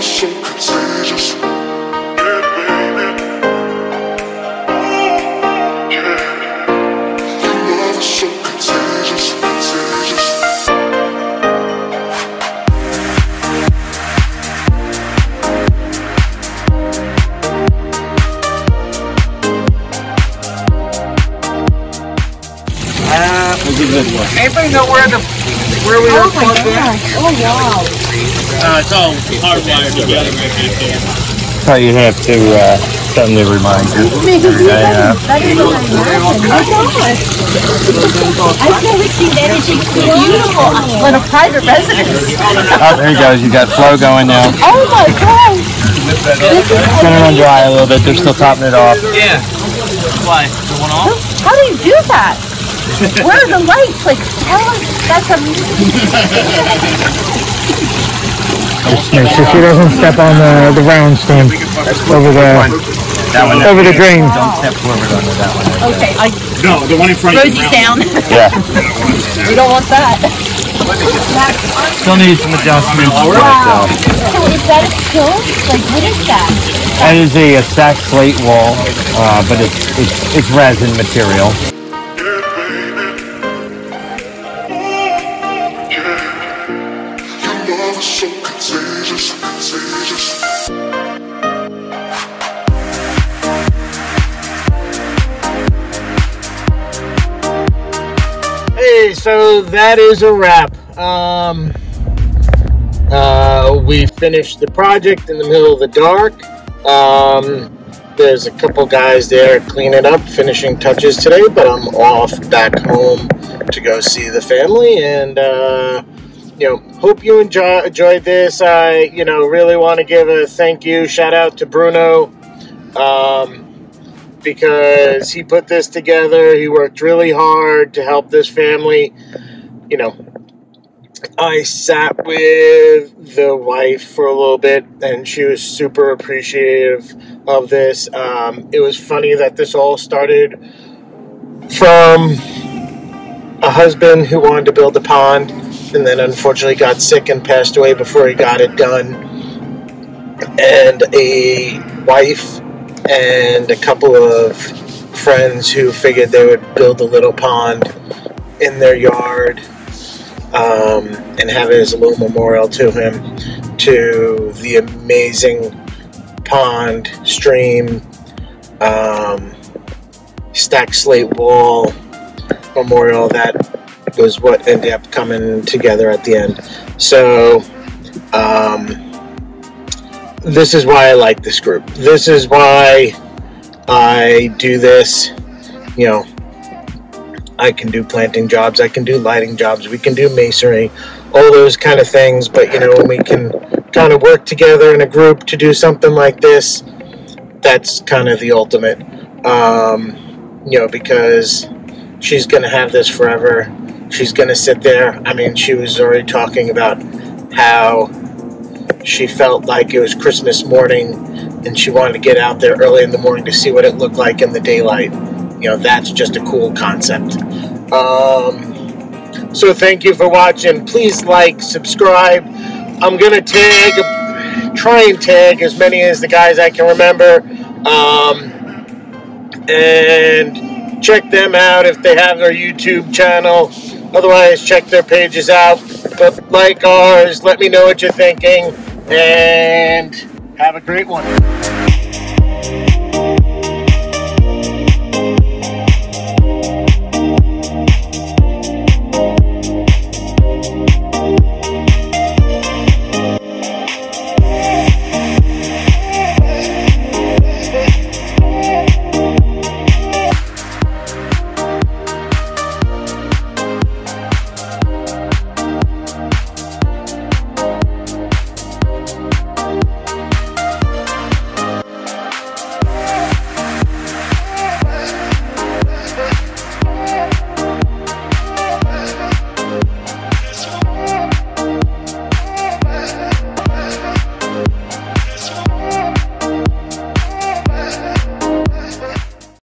so contagious. Anybody know where we are plugged in? Oh wow! It's all hardwired together right back there. So you have to suddenly remind you. That is what I imagine. Oh gosh! I've never seen anything so beautiful. What a private residence. Oh, there you go. You got flow going now. Oh my gosh! This is It's gonna run dry a little bit. They're still topping it off. Yeah. Why? The one off? How do you do that? Where are the lights? Like, tell us. That's amazing. Make sure she doesn't step on the round stand over the drain. Don't step forward onto that one. Okay, No, the one in front of you. Rosie's down. Yeah. We don't want that. Still needs some adjustments. Wow. So is that a quilt? Like, what is that? That is a stacked slate wall, but it's resin material. So contagious, contagious. Hey, so that is a wrap. We finished the project in the middle of the dark. There's a couple guys there cleaning up, finishing touches today, but I'm off back home to go see the family, and hope you enjoyed this. I, really want to give a thank you, shout out to Bruno, because he put this together. He worked really hard to help this family. I sat with the wife for a little bit, and she was super appreciative of this. It was funny that this all started from a husband who wanted to build a pond, and then unfortunately got sick and passed away before he got it done, and a wife and a couple of friends who figured they would build a little pond in their yard, and have it as a little memorial to him, to the amazing pond, stream, stacked slate wall memorial that was what ended up coming together at the end. So this is why I like this group. This is why I do this. I can do planting jobs, I can do lighting jobs, we can do masonry, all those kind of things, but when we can kind of work together in a group to do something like this, that's kind of the ultimate. Because she's going to have this forever. She's going to sit there. I mean, she was already talking about how she felt like it was Christmas morning and she wanted to get out there early in the morning to see what it looked like in the daylight. That's just a cool concept. So thank you for watching. Please like, subscribe. I'm going to try and tag as many as the guys I can remember. And check them out if they have their YouTube channel. Otherwise, check their pages out. But like ours, let me know what you're thinking. And have a great one.